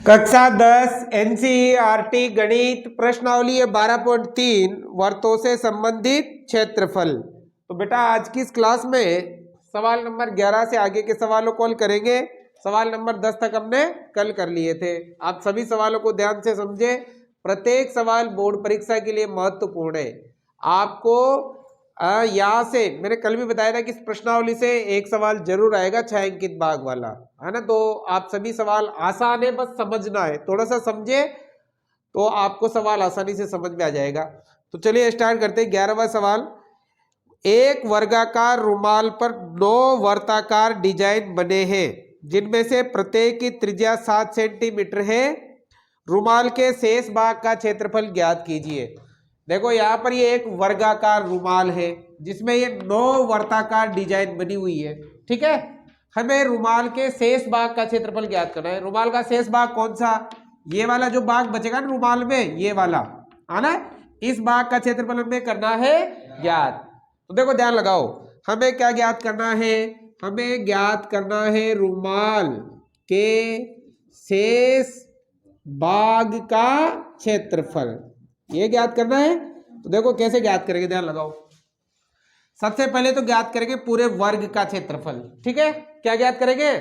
कक्षा 10 एनसीईआरटी गणित प्रश्नावली 12.3 वर्तों से संबंधित क्षेत्रफल। तो बेटा आज की इस क्लास में सवाल नंबर 11 से आगे के सवालों को हल करेंगे। सवाल नंबर 10 तक हमने कल कर लिए थे। आप सभी सवालों को ध्यान से समझे, प्रत्येक सवाल बोर्ड परीक्षा के लिए महत्वपूर्ण है। आपको यहाँ से मैंने कल भी बताया था कि इस प्रश्नावली से एक सवाल जरूर आएगा 6 अंकित भाग वाला, है ना। तो आप सभी सवाल आसान है, बस समझना है, थोड़ा सा समझे तो आपको सवाल आसानी से समझ में आ जाएगा। तो चलिए स्टार्ट करते हैं। 11वां सवाल, एक वर्गाकार रुमाल पर 9 वर्ताकार डिजाइन बने हैं जिनमें से प्रत्येक की त्रिज्या 7 सेंटीमीटर है। रुमाल के शेष भाग का क्षेत्रफल ज्ञात कीजिए। देखो यहाँ पर ये एक वर्गाकार रुमाल है जिसमें ये 9 वर्ताकार डिजाइन बनी हुई है, ठीक है। हमें रुमाल के शेष भाग का क्षेत्रफल ज्ञात करना है। रुमाल का शेष भाग कौन सा? ये वाला जो भाग बचेगा ना रुमाल में, ये वाला आना, इस भाग का क्षेत्रफल हमें करना है ज्ञात। तो देखो ध्यान लगाओ, हमें क्या ज्ञात करना है? हमें ज्ञात करना है रुमाल के शेष भाग का क्षेत्रफल, ये ज्ञात करना है। तो देखो कैसे ज्ञात करेंगे, ध्यान लगाओ। सबसे पहले तो ज्ञात करेंगे पूरे वर्ग का क्षेत्रफल, ठीक है। क्या ज्ञात करेंगे?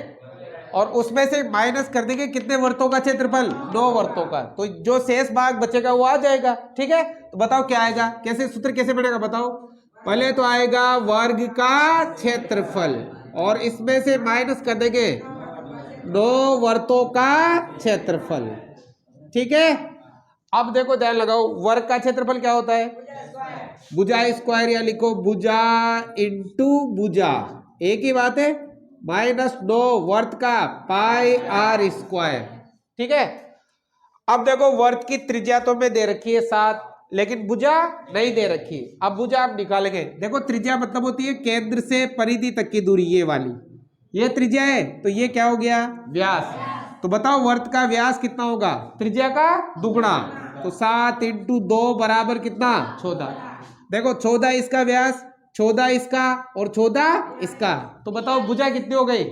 और उसमें से माइनस कर देंगे कितने वर्तों का क्षेत्रफल? 9 वर्तों का। तो जो शेष भाग बचेगा वो आ जाएगा, ठीक है। तो बताओ क्या आएगा, कैसे सूत्र कैसे बनेगा बताओ। पहले तो आएगा वर्ग का क्षेत्रफल और इसमें से माइनस कर देंगे 9 वर्तों का क्षेत्रफल, ठीक है। अब देखो ध्यान लगाओ, वर्ग का क्षेत्रफल क्या होता है? भुजा स्क्वायर, या लिखो भुजा इंटू भुजा, एक ही बात है। -9 वर्त का पाई आर स्क्वायर, ठीक है। अब देखो वर्त की त्रिज्या तो में दे रखी है 7, लेकिन भुजा नहीं दे रखी। अब भुजा आप निकालेंगे। देखो त्रिज्या मतलब होती है केंद्र से परिधि तक की दूरी, ये वाली ये त्रिज्या है। तो ये क्या हो गया? व्यास। तो बताओ वर्त का व्यास कितना होगा? त्रिज्या का दुगुना। तो 7 इंटू 2 बराबर कितना? 14। देखो 14 इसका व्यास, 14 इसका और 14 इसका। तो बताओ भुजा कितनी हो गई?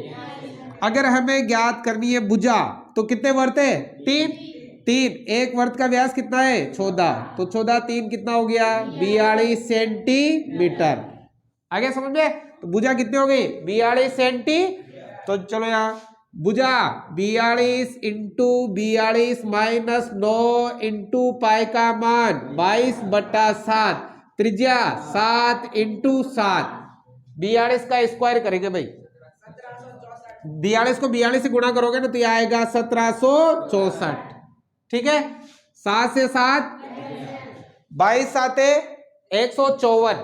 अगर हमें ज्ञात करनी है भुजा तो कितने वर्त है? 3। एक वर्त का व्यास कितना है? 14। तो 14 3 कितना हो गया? 42 सेंटीमीटर। आगे समझ में? तो भुजा कितनी हो गई? 42 सेंटी। तो चलो यहाँ भुजा 42 इंटू 42 -9 इंटू पाई का मान 22/7, त्रिज्या 7 इंटू 7। 42 का स्क्वायर करेंगे भाई, 42 को 42 से गुणा करोगे ना तो ये आएगा 1764, ठीक है। 7 से 7 22 7 154,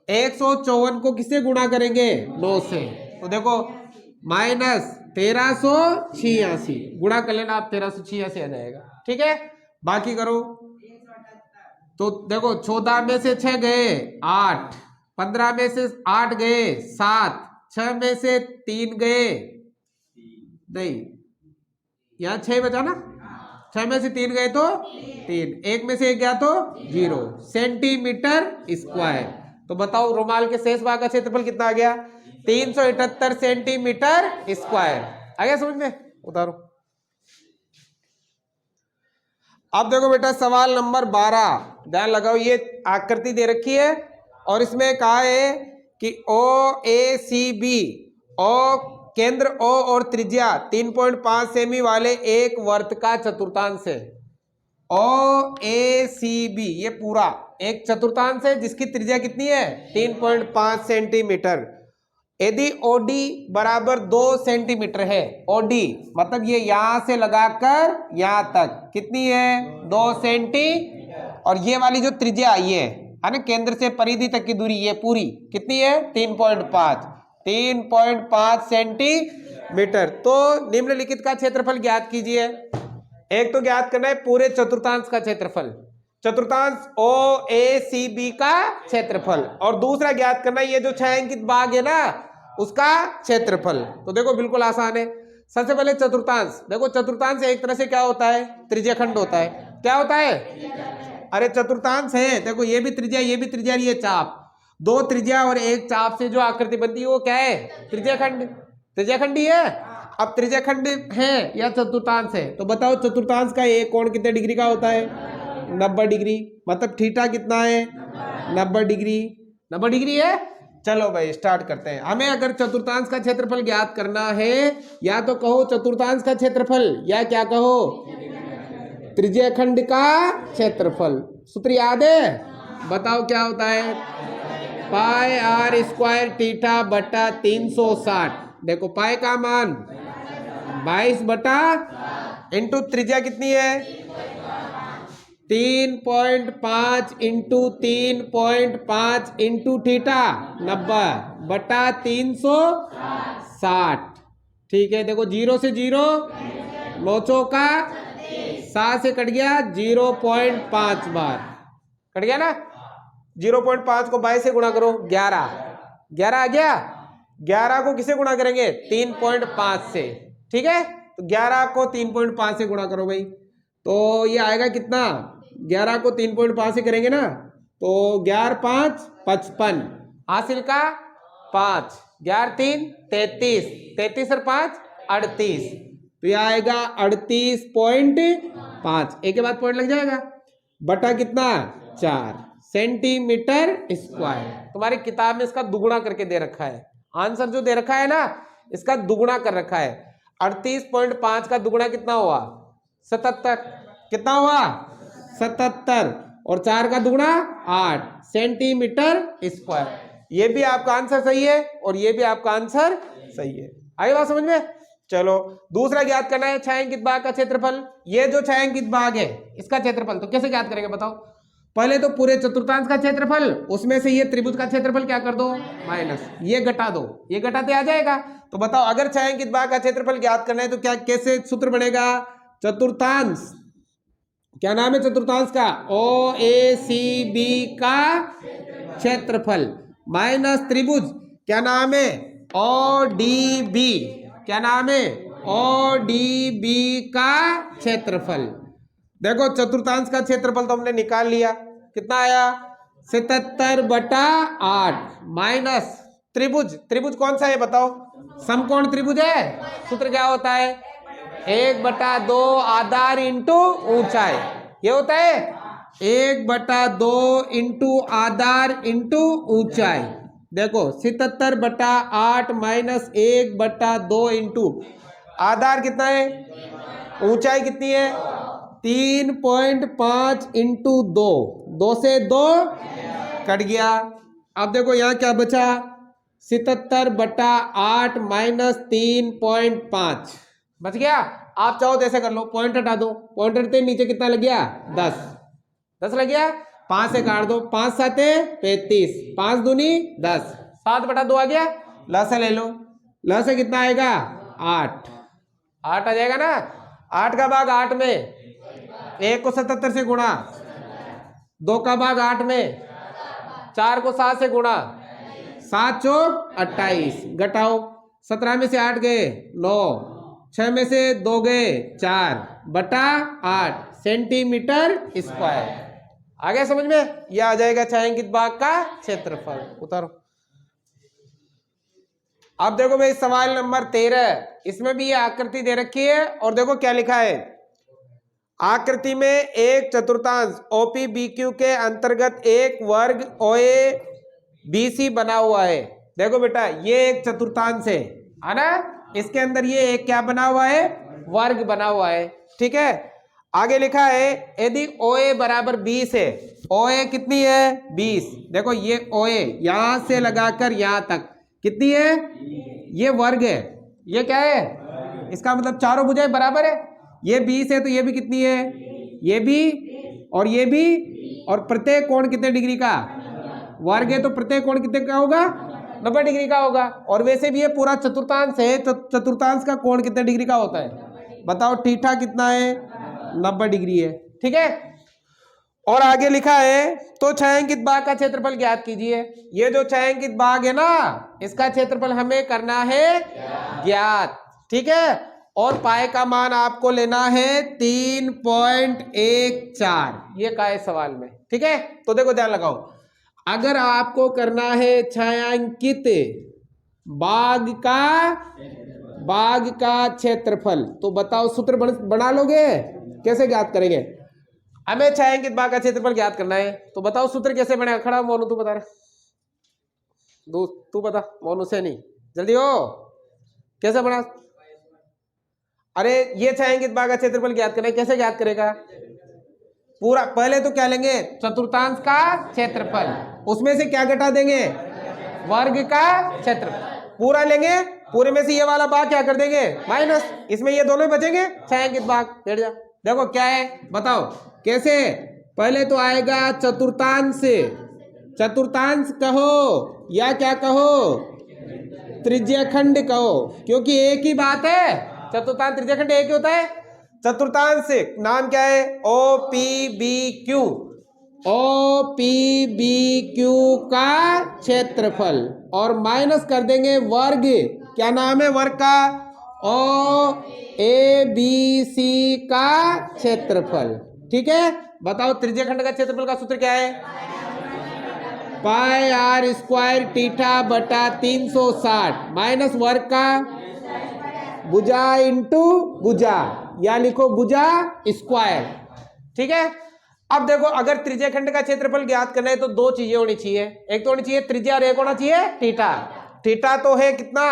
154 को किससे गुणा करेंगे? 9 से। तो देखो -1386 गुणा कर लेना आप, 1386 आ जाएगा, ठीक है। बाकी करो तो देखो 14 में से 6 गए 8, 15 में से 8 गए 7, 6 में से 3 गए, नहीं यहाँ 6 बचा ना, 6 में से 3 गए तो 3, 1 में से 1 गया तो 0 सेंटीमीटर स्क्वायर। तो बताओ रुमाल के शेष भाग का क्षेत्रफल कितना आ गया? 378 सेंटीमीटर स्क्वायर। आ गया समझ में? उतारो। अब देखो बेटा सवाल नंबर 12, ध्यान लगाओ। ये आकृति दे रखी है और इसमें कहा है कि OACB, ओ केंद्र O और त्रिज्या 3.5 सेमी वाले एक वर्त का चतुर्थांश है। OACB ये पूरा एक चतुर्थांश है जिसकी त्रिज्या कितनी है? 3.5 सेंटीमीटर। यदि OD बराबर 2 सेंटीमीटर है, OD मतलब ये यहां से लगाकर यहां तक कितनी है? 2 सेंटी। और ये वाली जो त्रिज्या आई है ना, केंद्र से परिधि तक की दूरी, ये पूरी कितनी है? 3.5 सेंटीमीटर। तो निम्नलिखित का क्षेत्रफल ज्ञात कीजिए। एक तो ज्ञात करना है पूरे चतुर्थांश का क्षेत्रफल, चतुर्थांश OACB का क्षेत्रफल, और दूसरा ज्ञात करना है ये जो 6 अंकित भाग है ना उसका क्षेत्रफल। तो देखो बिल्कुल आसान है। सबसे पहले चतुर्थांश, देखो चतुर्थांश एक तरह से क्या होता है? त्रिज्याखंड होता है। क्या होता है? अरे चतुर्थांश है, देखो ये भी त्रिज्या, ये भी त्रिज्या, ये चाप, 2 त्रिज्या और एक चाप से जो आकृति बनती है वो क्या है? त्रिज्याखंड। त्रिज्याखंड ही है। अब त्रिज्याखंड है या चतुर्थांश है, तो बताओ चतुर्थांश का एक कोण कितने डिग्री का होता है? 90 डिग्री। मतलब थीटा कितना है? 90 डिग्री। 90 डिग्री है। चलो भाई स्टार्ट करते हैं। हमें अगर चतुर्थांश का क्षेत्रफल ज्ञात करना है, या तो कहो चतुर्थांश का क्षेत्रफल, या क्या कहो? त्रिज्याखंड का क्षेत्रफल। सूत्र याद है? बताओ क्या होता है? पाई आर स्क्वायर थीटा बटा 360। देखो पाई का मान 22 बटा इंटू त्रिज्या कितनी है? 3.5 इंटू 3.5 इंटू थीटा 90 बटा 360। ठीक है, देखो 0 से 0 9 चौका 7 से कट गया 0.5 बार कट गया ना। 0.5 को 22 से गुणा करो 11 आ गया। 11 को किसे गुणा करेंगे? 3.5 से। ठीक है, तो 11 को 3.5 से गुणा करो भाई, तो ये आएगा कितना? 11 को 3.5 से करेंगे ना, तो 11 5 55 हासिल का 5, 11 3 33, 33 और 5 38, तो ये आएगा 38.5। एक के बाद पॉइंट लग जाएगा, बटा कितना? 4 सेंटीमीटर स्क्वायर। तुम्हारी किताब में इसका दुगुना करके दे रखा है, आंसर जो दे रखा है ना इसका दुगुना कर रखा है। 38.5 का दुगुना कितना हुआ? 77। कितना हुआ? 77। और 4 का दुगुना 8 सेंटीमीटर स्क्वायर। ये भी आपका आंसर सही है और ये भी आपका आंसर सही है। आई बात समझ में? चलो दूसरा ज्ञात करना है छायांकित भाग का क्षेत्रफल। ये जो छायांकित भाग है इसका क्षेत्रफल, तो कैसे ज्ञात करेंगे बताओ? पहले तो पूरे चतुर्थांश का क्षेत्रफल, उसमें से ये त्रिभुज का क्षेत्रफल क्या कर दो? माइनस, ये घटा दो, ये घटाते आ जाएगा। तो बताओ अगर छायांकित भाग का क्षेत्रफल ज्ञात करना है तो क्या कैसे सूत्र बनेगा? चतुर्थांश, क्या नाम है चतुर्थांश का? OACB का क्षेत्रफल माइनस त्रिभुज, क्या नाम है? ODB। क्या नाम है? ODB का क्षेत्रफल। देखो चतुर्थांश का क्षेत्रफल तो हमने निकाल लिया, कितना आया? 77 बटा 8 माइनस त्रिभुज। त्रिभुज कौन सा है बताओ? समकोण त्रिभुज है। सूत्र क्या होता है? 1/2 आधार इंटू ऊंचाई। ये होता है 1/2 इंटू आधार इंटू ऊंचाई। देखो 77 बटा 8 माइनस 1/2 इंटू आधार कितना है? ऊंचाई कितनी है? 3.5 इंटू 2, 2 से 2 कट गया। अब देखो यहाँ क्या बचा? 77 बटा 8 माइनस 3.5 बच गया। आप चाहो तो ऐसे कर लो, पॉइंट हटा दो, पॉइंट हटते नीचे कितना लग गया? 10 लग गया। 5 से काट दो, 5 7 35, 5 दूनी 10, 7 बटा 2 आ गया। लसा ले लो, लसा कितना आएगा? 8 आ जाएगा ना। 8 का भाग 8 में, 1 को 77 से गुणा, 2 का भाग 8 में, 4 को 7 से गुणा, 7 चौक 28, घटाओ 17 में से 8 गए 9, 6 में से 2 गए 4 बटा 8 सेंटीमीटर स्क्वायर। आ गया समझ में? यह आ जाएगा छायांकित भाग का क्षेत्रफल। उतारो। अब देखो भाई सवाल नंबर 13, इसमें भी ये आकृति दे रखी है और देखो क्या लिखा है। आकृति में एक चतुर्थांश OPBQ के अंतर्गत एक वर्ग OABC बना हुआ है। देखो बेटा ये एक चतुर्थांश है ना, इसके अंदर ये एक क्या बना हुआ है? वर्ग बना हुआ है। ठीक है, आगे लिखा है यदि OA बराबर 20 है। OA कितनी है? 20। देखो ये OA यहां से लगाकर यहां तक कितनी है? ये वर्ग है। ये क्या है? इसका मतलब चारों भुजाएं बराबर है। ये 20 है तो ये भी कितनी है? ये भी और ये भी। और प्रत्येक कोण कितने डिग्री का? वर्ग है तो प्रत्येक कोण कितने का होगा? 90 डिग्री का होगा। और वैसे भी ये पूरा चतुर्थांश है, चतुर्थांश का कोण कितने डिग्री का होता है बताओ? थीटा कितना है? 90 डिग्री है। ठीक है, और आगे लिखा है तो छायांकित भाग का क्षेत्रफल ज्ञात कीजिए। ये जो छायांकित भाग है ना इसका क्षेत्रफल हमें करना है ज्ञात। ठीक है, और पाए का मान आपको लेना है 3.14। ये का है सवाल में। ठीक है, तो देखो ध्यान लगाओ, अगर आपको करना है छायांकित भाग का बाग का क्षेत्रफल। तो बताओ सूत्र बना लोगे? कैसे ज्ञात करेंगे? हमें छायांकित बाग का क्षेत्रफल ज्ञात करना है, तो बताओ सूत्र कैसे बनेगा? खड़ा मोनू तू बता रहा, तू बता, मोनू से नहीं, जल्दी हो, कैसे बना? अरे ये छायांकित बाग का क्षेत्रफल ज्ञात करना है, कैसे ज्ञात करेगा? पूरा पहले तो क्या लेंगे? चतुर्थांश का क्षेत्रफल, उसमें से क्या घटा देंगे? वर्ग का क्षेत्रफल। पूरा लेंगे, पूरे में से ये वाला भाग क्या कर देंगे? माइनस, इसमें ये दोनों बचेंगे, छायांकित भाग। बैठ जा, देखो क्या है बताओ कैसे? पहले तो आएगा चतुर्थांश, चतुर्थांश कहो या क्या कहो? त्रिज्याखंड कहो, क्योंकि एक ही बात है, चतुर्थांश त्रिज्याखंड एक ही होता है। चतुर्थांश नाम क्या है? O P B Q, O P B Q का क्षेत्रफल, और माइनस कर देंगे वर्ग। क्या नाम है वर्ग का? ओ ए बी सी का क्षेत्रफल। ठीक है, बताओ त्रिज्याखंड का क्षेत्रफल का सूत्र क्या है? पाई आर स्क्वायर थीटा बटा 360 माइनस वर्ग का भुजा इंटू भुजा, या लिखो भुजा स्क्वायर। ठीक है, अब देखो अगर त्रिज्याखंड का क्षेत्रफल ज्ञात करना है तो दो चीजें होनी चाहिए, एक तो होनी चाहिए त्रिज्या और एक होना चाहिए थीटा। थीटा तो है कितना?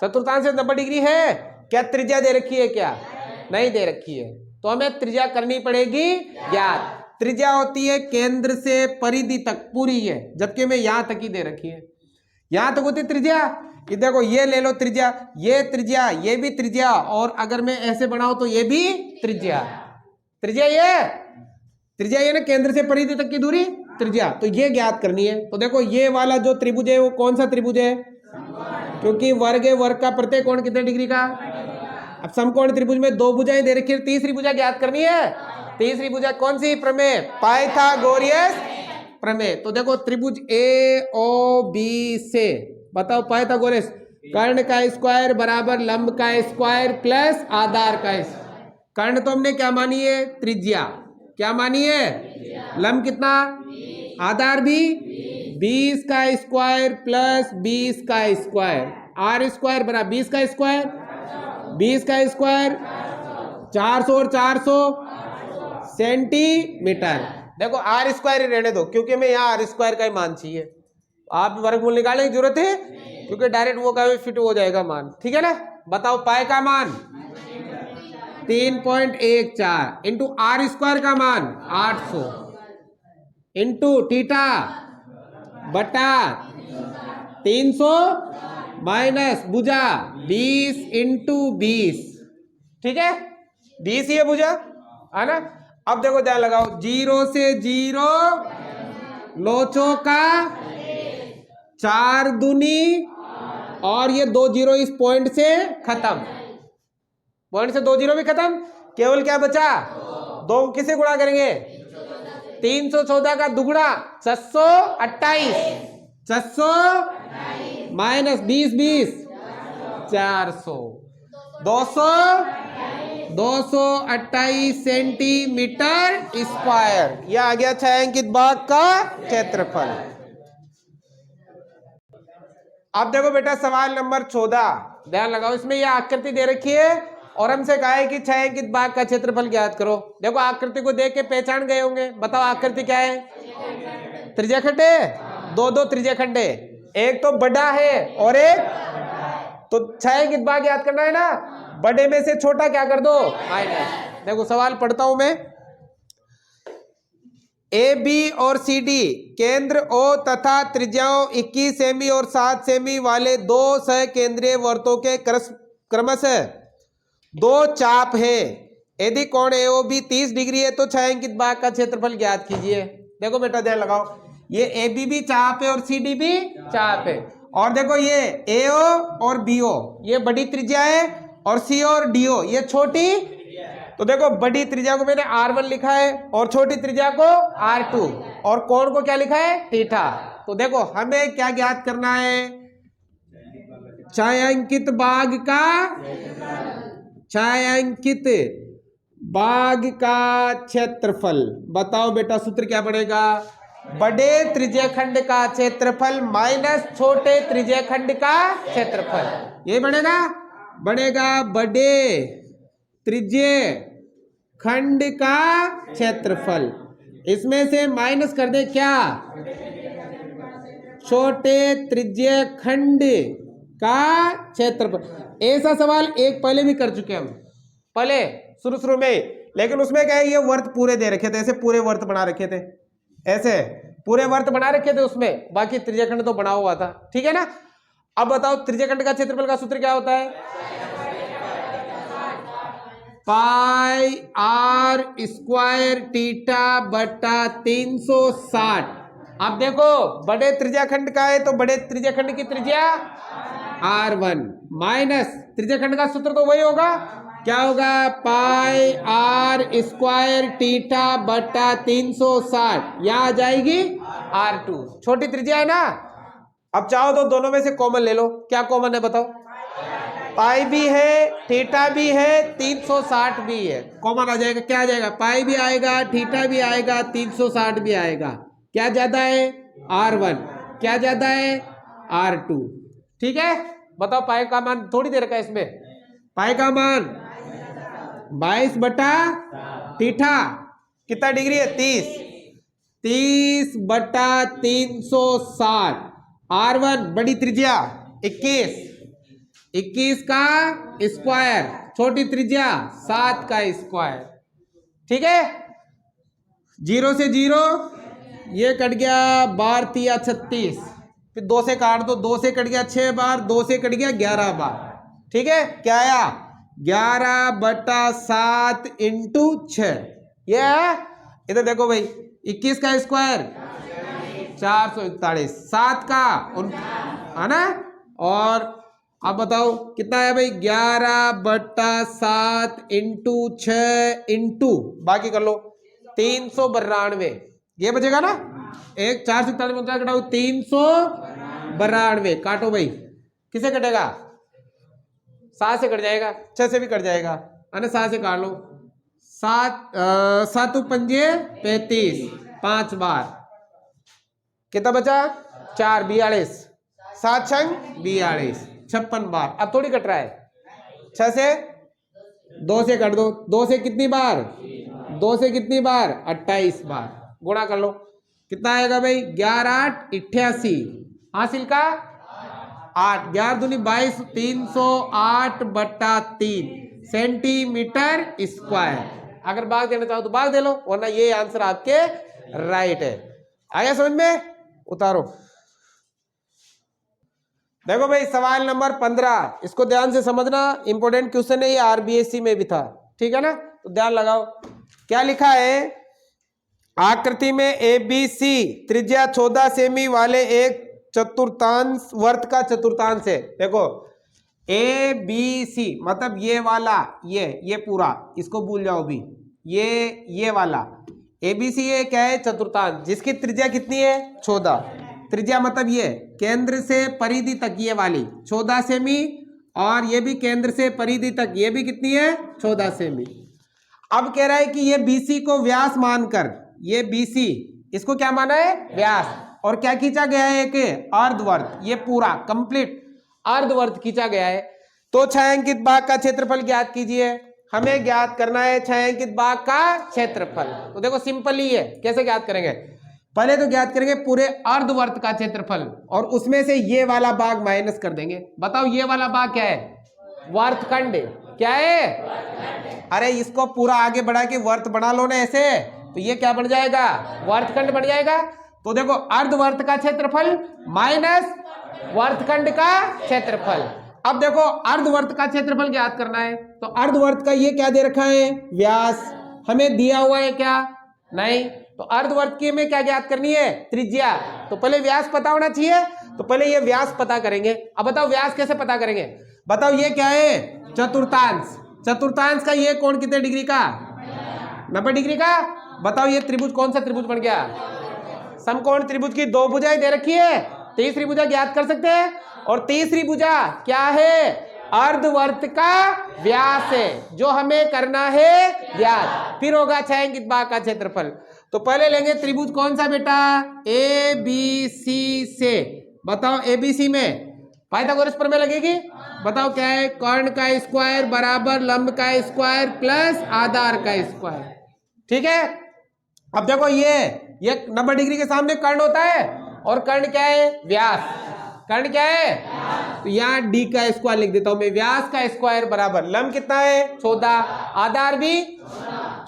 चतुर्थांश से 90 डिग्री है। क्या त्रिज्या दे रखी है? क्या नहीं दे रखी है, तो हमें त्रिज्या करनी पड़ेगी ज्ञात। त्रिज्या होती है केंद्र से परिधि तक पूरी है, जबकि हमें यहां तक ही दे रखी है, यहां तक होती त्रिज्या। ये देखो ये ले लो त्रिज्या, ये त्रिज्या, ये भी त्रिज्या, और अगर मैं ऐसे बनाऊं तो ये भी त्रिज्या। त्रिज्या ये त्रिज्या ये ना, केंद्र से परिधि तक की दूरी त्रिज्या, तो ये ज्ञात करनी है। तो देखो ये वाला जो त्रिभुज है वो कौन सा त्रिभुज है? क्योंकि वर्ग है, वर्ग का प्रत्येक कोण कितने डिग्री का? अब समकोण त्रिभुज में दो भुजाएं दे रखी है, तीसरी भुजा ज्ञात करनी है। तीसरी भुजा कौन सी? प्रमेय, पाइथागोरियस प्रमेय। तो देखो त्रिभुज ए ओ बी से बताओ पाइथागोरस, कर्ण का स्क्वायर बराबर लंब का स्क्वायर प्लस आधार का स्क्वायर। कर्ण तो हमने क्या मानी है? त्रिज्या। क्या मानी है? लंब कितना? आधार भी 20 का स्क्वायर प्लस 20 का स्क्वायर, आर स्क्वायर बराबर 20 का स्क्वायर, 20 का स्क्वायर 400 और 400 सेंटीमीटर। देखो आर स्क्वायर ही रहने दो, क्योंकि हमें यहाँ आर स्क्वायर का ही मान चाहिए। आप वर्गमूल निकालने की जरूरत है, क्योंकि डायरेक्ट वो का फिट हो जाएगा मान। ठीक है ना? बताओ पाई का मान 3.14 इंटू आर स्क्वायर का मान 800 इंटू थीटा बटा 300 माइनस भुजा 20 इंटू 20। ठीक है, 20 ही है भुजा, है ना? अब देखो ध्यान लगाओ, 0 से 0 लोचो का 4 दूनी, और ये 2 जीरो इस पॉइंट से खत्म, पॉइंट से 2 जीरो भी खत्म, केवल क्या बचा? 2 किसे गुणा करेंगे? 314 का दुगुना 628, 600 माइनस 20 20 400, 228 सेंटीमीटर स्क्वायर। यह आ गया छायांकित भाग का क्षेत्रफल। अब देखो बेटा सवाल नंबर 14, ध्यान लगाओ, इसमें यह आकृति दे रखी है और हमसे कहा है कि छायांकित भाग का क्षेत्रफल ज्ञात करो। देखो आकृति को देख के पहचान गए होंगे, बताओ आकृति क्या है? त्रिज्याखंड है, दो त्रिज्याखंड है, एक तो बड़ा है और एक, तो छायांकित भाग याद करना है ना, बड़े में से छोटा क्या कर दो? माइनस। देखो सवाल पढ़ता हूं मैं, ए बी और सी डी केंद्र ओ तथा त्रिज्याओं 21 सेमी और 7 सेमी वाले दो सहकेंद्रीय वर्तों के क्रमशः 2 चाप है। यदि कोण एओबी 30 डिग्री है तो छायांकित भाग का क्षेत्रफल ज्ञात कीजिए। देखो बेटा ध्यान लगाओ, ये ए बी भी चाप है और सी डी भी चाप है, और देखो ये एओ और बीओ ये बड़ी त्रिज्या है, और सी और डीओ ये छोटी। तो देखो बड़ी त्रिज्या को मैंने R1 लिखा है और छोटी त्रिज्या को R2, और कोण को क्या लिखा है? थीटा। तो देखो हमें क्या ज्ञात करना है? छायांकित भाग का क्षेत्रफल। बताओ बेटा सूत्र क्या बनेगा? बड़े त्रिज्याखंड का क्षेत्रफल माइनस छोटे त्रिज्याखंड का क्षेत्रफल, ये बनेगा। बढ़ेगा बड़े त्रिज्य खंड का क्षेत्रफल। इसमें से माइनस कर दे क्या, छोटे त्रिज्य खंड का क्षेत्रफल। ऐसा सवाल एक पहले भी कर चुके हम, पहले शुरू में, लेकिन उसमें क्या है, ये वर्त पूरे दे रखे थे, ऐसे पूरे वर्त बना रखे थे, ऐसे पूरे वर्त बना रखे थे उसमें, बाकी त्रिज्यखंड तो बना हुआ था, ठीक है ना। अब बताओ त्रिज्यखंड का क्षेत्रफल का सूत्र क्या होता है, पाई आर स्क्वायर थीटा बटा 360। अब देखो बड़े त्रिज्याखंड का है तो बड़े त्रिज्याखंड की त्रिज्या R1 माइनस त्रिज्याखंड का सूत्र तो वही होगा, क्या होगा, पाई आर स्क्वायर थीटा बटा 360, यहां आ जाएगी R2, छोटी त्रिज्या है ना। अब चाहो तो दोनों में से कॉमन ले लो, क्या कॉमन है बताओ, पाई भी है थीटा भी है 360 भी है, कॉमन आ जाएगा, क्या आ जाएगा, पाई भी आएगा थीटा भी आएगा 360 भी आएगा, क्या ज्यादा है R1, क्या ज्यादा है R2, ठीक है। बताओ पाई का मान थोड़ी दे रखा है इसमें, पाई का मान 22 बटा थीटा कितना डिग्री है 30 बटा 360, R1 बड़ी त्रिज्या 21 का स्क्वायर, छोटी त्रिज्या 7 का स्क्वायर, ठीक है। 0 से 0 ये कट गया, 12 तिया 36, फिर 2 से काट दो, 2 से कट गया 6 बार, 2 से कट गया 11 बार, ठीक है। क्या आया 11 बटा 7 इंटू 6, ये है। इधर देखो भाई 21 का स्क्वायर 441, 7 का है ना, और अब बताओ कितना है भाई 11 बटा 7 इंटू 6 इंटू बाकी कर लो 392, ये बचेगा ना, एक 4 से 41 घटाओ 392, काटो भाई, किसे कटेगा, 7 से कट जाएगा, 6 से भी कट जाएगा, है ना, 7 से काट लो, 7 पंजे 35, 5 बार कितना बचा 4 42, 7 छंग 42, 56 बार। अब थोड़ी कट रहा है, 6 से 2 से कट दो, 2 से कितनी बार, 2 से कितनी बार 28 बार, गुणा कर लो कितना आएगा भाई 11 8 88, हासिल का 8, 11 दूनी 22, 308 बटा 3 सेंटीमीटर स्क्वायर। अगर भाग देना चाहो तो भाग दे लो, वरना ये आंसर आपके राइट है। आया समझ में, उतारो। देखो भाई सवाल नंबर 15, इसको ध्यान से समझना, इंपॉर्टेंट क्वेश्चन है ये, आरबीएससी में भी था, ठीक है ना, तो ध्यान लगाओ। क्या लिखा है, आकृति में एबीसी त्रिज्या 14 सेमी वाले एक चतुर्थांश वर्त का चतुर्थांश है। देखो ए बी सी मतलब ये वाला, ये पूरा, इसको भूल जाओ भी, ये वाला एबीसी ये क्या है चतुर्थांश, जिसकी त्रिज्या कितनी है 14, त्रिज्या मतलब ये केंद्र से परिधि तक ये वाली 14 सेमी, और ये भी केंद्र से परिधि तक ये भी कितनी है 14 सेमी। अब कह रहा है कि ये बीसी को व्यास मानकर, ये बीसी इसको क्या माना है व्यास, और क्या खींचा गया है एक अर्धवर्त, ये पूरा कंप्लीट अर्धवर्त खींचा गया है। तो छायांकित भाग का क्षेत्रफल ज्ञात कीजिए, हमें ज्ञात करना है छायांकित भाग का क्षेत्रफल। तो देखो सिंपल ही है, कैसे ज्ञात करेंगे, पहले तो ज्ञात करेंगे पूरे अर्धवर्त का क्षेत्रफल, और उसमें से ये वाला भाग माइनस कर देंगे। बताओ ये वाला भाग क्या है, वर्तखंड, क्या है, अरे इसको पूरा आगे बढ़ा के वर्त बना लो ना ऐसे, तो ये क्या बन जाएगा वर्तखंड बन जाएगा। तो देखो अर्धवर्त का क्षेत्रफल माइनस वर्तखंड का क्षेत्रफल। अब देखो अर्धवर्त का क्षेत्रफल ज्ञात करना है, तो अर्धवर्त का ये क्या दे रखा है व्यास, हमें दिया हुआ है क्या नहीं, तो अर्धवर्त के में क्या ज्ञात करनी है त्रिज्या, तो पहले व्यास पता होना चाहिए, तो पहले ये व्यास पता करेंगे। अब बताओ व्यास कैसे पता करेंगे, बताओ ये क्या है चतुर्थांश, चतुर्थांश का ये कोण कितने डिग्री का 90 डिग्री का। बताओ ये त्रिभुज कौन सा त्रिभुज बन गया, समकोण त्रिभुज की 2 भुजाएं दे रखी है, तीसरी भुजा ज्ञात कर सकते हैं, और तीसरी भुजा क्या है अर्धवर्त का व्यास है, जो हमें करना है ज्ञात। फिर होगा छायांकित भाग का क्षेत्रफल। तो पहले लेंगे त्रिभुज कौन सा बेटा ए बी सी से, बताओ ए बी सी में पाइथागोरस प्रमेय लगेगी। बताओ क्या है, कर्ण का स्क्वायर बराबर लंब का स्क्वायर प्लस आधार का स्क्वायर। ठीक है, अब देखो ये 90 डिग्री के सामने कर्ण होता है और कर्ण क्या है, व्यास। कर्ण क्या है, तो यहाँ d का स्क्वायर लिख देता हूं मैं, व्यास का स्क्वायर बराबर लंब कितना है 14, आधार भी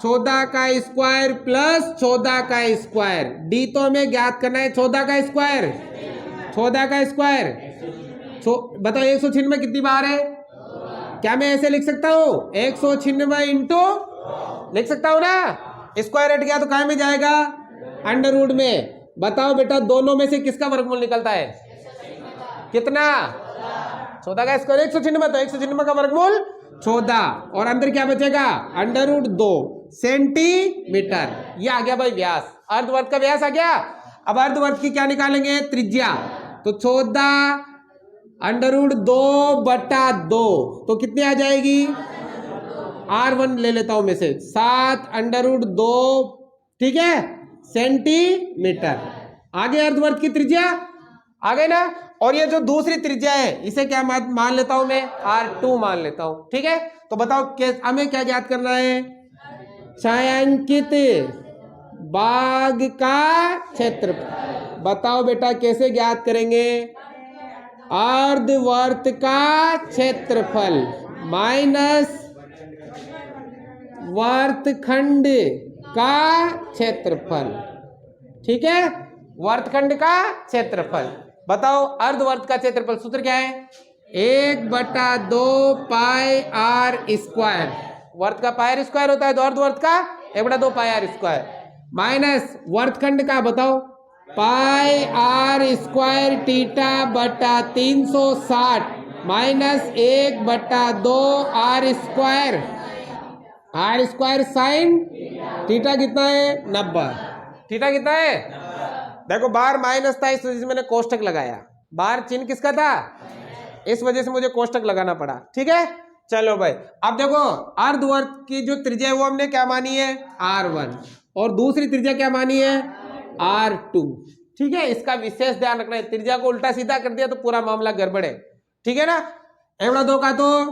14 का स्क्वायर प्लस 14 का स्क्वायर। d तो हमें ज्ञात करना है 14 का स्क्वायर, 14 का स्क्वायर। बताओ 196 कितनी बार है, क्या मैं ऐसे लिख सकता हूं 196 इंटू, लिख सकता हूं ना, स्क्वायर हट गया तो काय में जाएगा, अंडर रूट में। बताओ बेटा दोनों में से किसका वर्गमूल निकलता है, कितना, 14 का स्क्वायर 196, तो 196 का वर्गमूल 14 और अंदर क्या बचेगा, अंडर रूट 2 सेंटीमीटर। ये आ गया भाई व्यास, अर्धवर्त का व्यास आ गया। अब अर्धवर्त की क्या निकालेंगे, त्रिज्या। तो 14 अंडर रूट 2/2 तो कितनी आ जाएगी, R1 ले लेता हूं मैं से 7 अंडर रूट 2, ठीक है, सेंटीमीटर। आगे अर्धवर्त की त्रिज्या आ गई ना। और ये जो दूसरी त्रिज्या है इसे क्या मान लेता हूं मैं, R2 मान लेता हूं। ठीक है, तो बताओ हमें क्या ज्ञात करना है, छायांकित बाग का क्षेत्रफल। बताओ बेटा कैसे ज्ञात करेंगे, अर्धवर्त का क्षेत्रफल माइनस वर्तखंड का क्षेत्रफल। ठीक है, वर्तखंड का क्षेत्रफल। बताओ अर्धवर्त का क्षेत्रफल सूत्र क्या है, 1/2 पाई आर स्क्वायर। वर्त का पाई आर स्क्वायर होता है तो अर्धवर्त का 1/2 पाई आर स्क्वायर माइनस वर्तखंड का बताओ पाई आर स्क्वायर थीटा बटा 360 minus 1/2 r square, r square sine theta कितना है 90। थीटा कितना है, देखो बाहर माइनस था इस वजह से मैंने कोष्टक लगाया, बाहर चिन्ह किसका था, इस वजह से मुझे कोष्टक लगाना पड़ा। ठीक है, चलो भाई अब देखो अर्धवर्त की जो त्रिज्या है वो हमने क्या मानी है R1 और दूसरी त्रिज्या क्या मानी है R2। ठीक है, इसका विशेष ध्यान रखना है, त्रिज्या को उल्टा सीधा कर दिया तो पूरा मामला गड़बड़ है। ठीक है ना, 1/2 का तो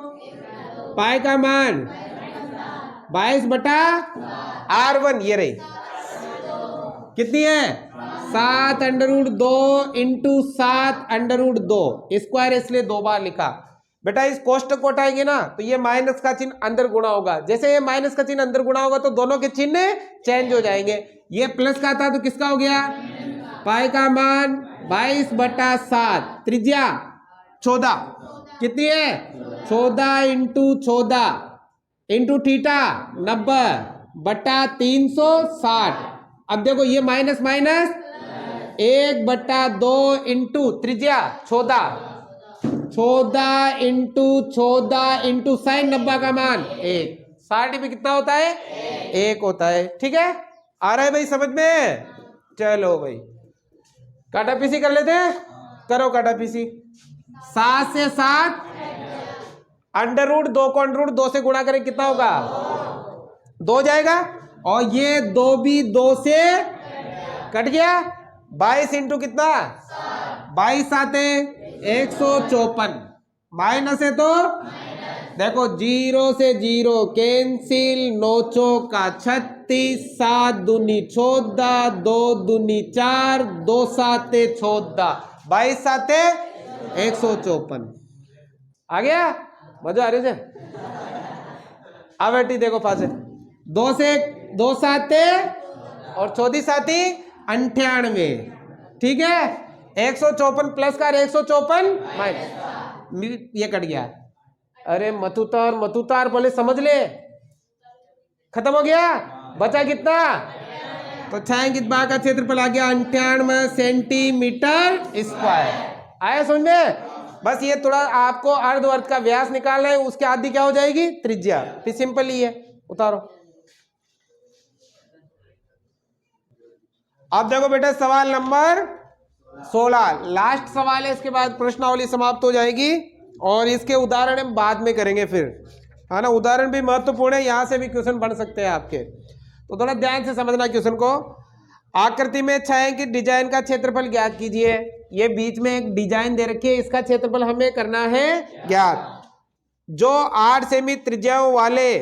पाई का मान 22/R1, ये रही कितनी है 7 under root 2 into 7 under root 2 square, इसलिए 2 बार लिखा। बेटा इस कोष्टक को हटाएंगे ना तो ये माइनस का चिन्ह अंदर गुणा होगा, जैसे ये माइनस का चिन्ह अंदर गुणा होगा तो दोनों के चिन्ह चेंज हो जाएंगे। ये प्लस का था तो किसका हो गया, पाई का मान 22/7, त्रिज्या 14 कितनी है 14 इंटू 14 इंटू थीटा 90/360। अब देखो ये माइनस माइनस 1/2 इंटू त्रिज्या 14 इंटू 14 इंटू साइन 90 का मान 1, 60 में कितना होता है 1 होता है। ठीक है, आ रहा है भाई समझ में। चलो भाई काटा पीसी कर लेते हैं, करो काटा पीसी। 7 से 7 अंडर रूट 2 को अंडर रूट 2 से गुणा करें कितना होगा 2 जाएगा, और ये 2 भी 2 से कट गया, 22 इंटू कितना 22 आते 154 माइनस है तो देखो 0 से 0 कैंसिल, 9 का 36, 7 दूनी 14, 2 दूनी 4, 2 साते 14, 22 साते 154 आ गया। मजा आ रही है। अब बेटी देखो पास 2 से 2 साते और 14 साती 98। ठीक है, 154 प्लस का 154 माइनस, ये कट गया। अरे मतुतार बोले समझ ले, खत्म हो गया, बचा कितना, तो छायांकित बाग का क्षेत्रफल आ गया 98 सेंटीमीटर स्क्वायर। आया समझ में। बस ये थोड़ा आपको अर्धवर्त का व्यास निकालना है, उसके आदि क्या हो जाएगी त्रिज्या, फिर सिंपल ही है, उतारो। अब देखो बेटा सवाल नंबर 16 लास्ट सवाल है, इसके बाद प्रश्नावली समाप्त हो जाएगी और इसके उदाहरण हम बाद में करेंगे फिर, है ना। उदाहरण भी महत्वपूर्ण है, यहाँ से भी क्वेश्चन बन सकते हैं आपके, तो थोड़ा ध्यान से समझना क्वेश्चन को। आकृति में छायांकित डिजाइन का क्षेत्रफल ज्ञात कीजिए। ये बीच में एक डिजाइन दे रखी है, इसका क्षेत्रफल हमें करना है ज्ञात। जो 8 सेमी त्रिज्याओं वाले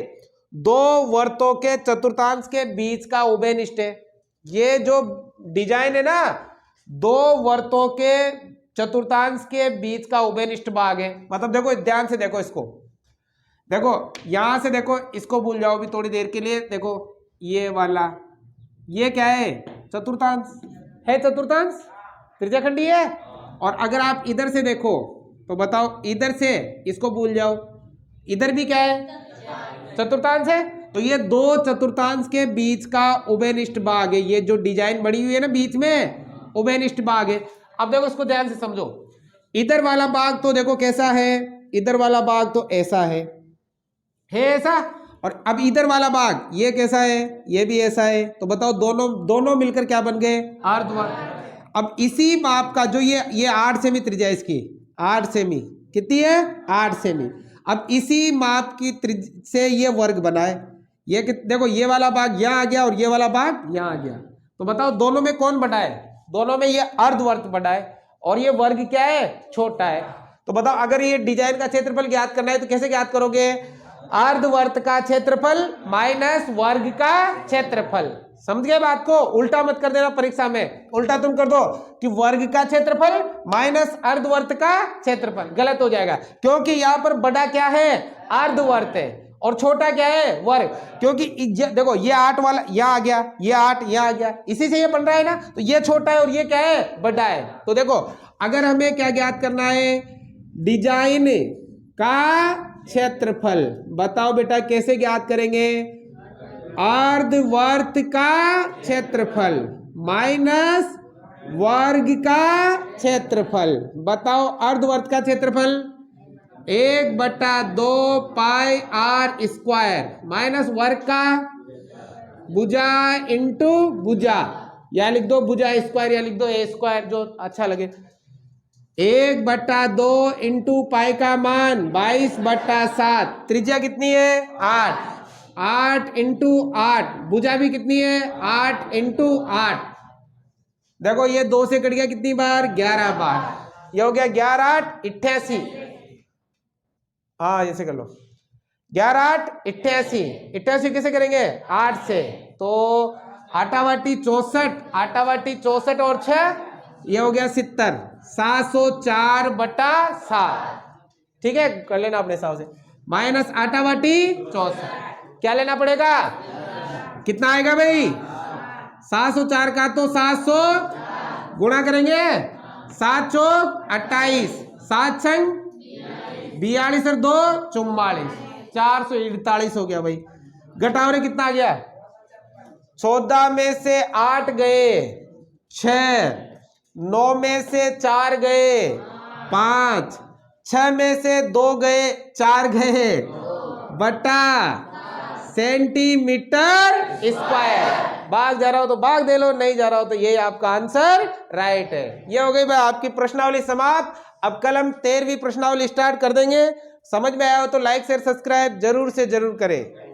दो वर्तों के चतुर्थांश के बीच का उभयनिष्ठ है। ये जो डिजाइन है ना, दो वर्तों के चतुर्थांश के बीच का उभयनिष्ठ भाग है। मतलब देखो, ध्यान से देखो इसको, देखो यहां से देखो, इसको भूल जाओ भी थोड़ी देर के लिए। देखो ये वाला, ये क्या है? चतुर्थांश है, चतुर्थांश त्रिज्याखंडी है। और अगर आप इधर से देखो तो बताओ, इधर से इसको भूल जाओ, इधर भी क्या है? चतुर्थांश है। तो ये दो चतुर्थांश के बीच का उभयनिष्ठ भाग है। ये जो डिजाइन बनी हुई है ना बीच में, उभयनिष्ठ भाग है। अब देखो इसको ध्यान से समझो। इधर वाला भाग तो देखो कैसा है, इधर वाला भाग तो ऐसा है ऐसा। और अब इधर वाला भाग ये कैसा है? ये भी ऐसा है। तो बताओ दोनों मिलकर क्या बन गए? अर्धवर्त। अब इसी माप का जो ये 8 सेमी त्रिज्या, इसकी 8 सेमी कितनी है? 8 सेमी। अब इसी माप की त्रिज्या से ये वर्ग बना है। ये देखो, ये वाला भाग यहाँ आ गया और ये वाला भाग यहाँ आ गया। तो बताओ दोनों में कौन बड़ा है? दोनों में ये अर्धवर्त बड़ा है और ये वर्ग क्या है? छोटा है। तो बताओ, अगर ये डिजाइन का क्षेत्रफल ज्ञात करना है तो कैसे ज्ञात करोगे? अर्धवर्त का क्षेत्रफल माइनस वर्ग का क्षेत्रफल। समझ गए बात को? उल्टा मत कर देना परीक्षा में। उल्टा तुम कर दो कि वर्ग का क्षेत्रफल माइनस अर्धवर्त का क्षेत्रफल, गलत हो जाएगा। क्योंकि यहाँ पर बड़ा क्या है? अर्धवर्त है और छोटा क्या है? वर्ग। क्योंकि देखो ये 8 वाला यहाँ आ गया, ये 8 यहाँ आ गया, इसी से ये बन रहा है ना। तो ये छोटा है और ये क्या है? बड़ा है। तो देखो, अगर हमें क्या ज्ञात करना है? डिजाइन का क्षेत्रफल। बताओ बेटा कैसे ज्ञात करेंगे? अर्धवर्त का क्षेत्रफल माइनस वर्ग का क्षेत्रफल। बताओ अर्धवर्त का क्षेत्रफल 1/2 पाई आर स्क्वायर माइनस वर्ग का भुजा इंटू भुजा, या लिख दो भुजा स्क्वायर या लिख दो ए स्क्वायर, जो अच्छा लगे। 1/2 इंटू पाई का मान 22/7। त्रिज्या कितनी है? 8। 8 इंटू 8, भुजा भी कितनी है? 8 इंटू 8। देखो ये 2 से कट गया कितनी बार? 11 बार। ये हो गया 11 8 88। हाँ ऐसे कर लो, 11 8 88। 88 कैसे करेंगे? 8 से। तो 8 64, 8 और 6, ये हो गया 70। 704/7। ठीक है, कर लेना अपने हिसाब से। माइनस 8 64, क्या लेना पड़ेगा? कितना आएगा भाई? 704 का तो 700 गुणा करेंगे, 7 चौक 28, 7 छंग 42 और 2 44, 448 हो गया भाई। घटाओ रे, कितना आ गया? 14 में से 8 गए 6, 9 में से 4 गए 5, 6 में से 2 गए 4 गए बटा सेंटीमीटर स्क्वायर। भाग जा रहा हो तो भाग दे लो, नहीं जा रहा हो तो ये आपका आंसर राइट है। ये हो गई भाई आपकी प्रश्नावली समाप्त। अब कल हम 13वीं प्रश्नावली स्टार्ट कर देंगे। समझ में आया हो तो लाइक शेयर सब्सक्राइब जरूर से जरूर करें।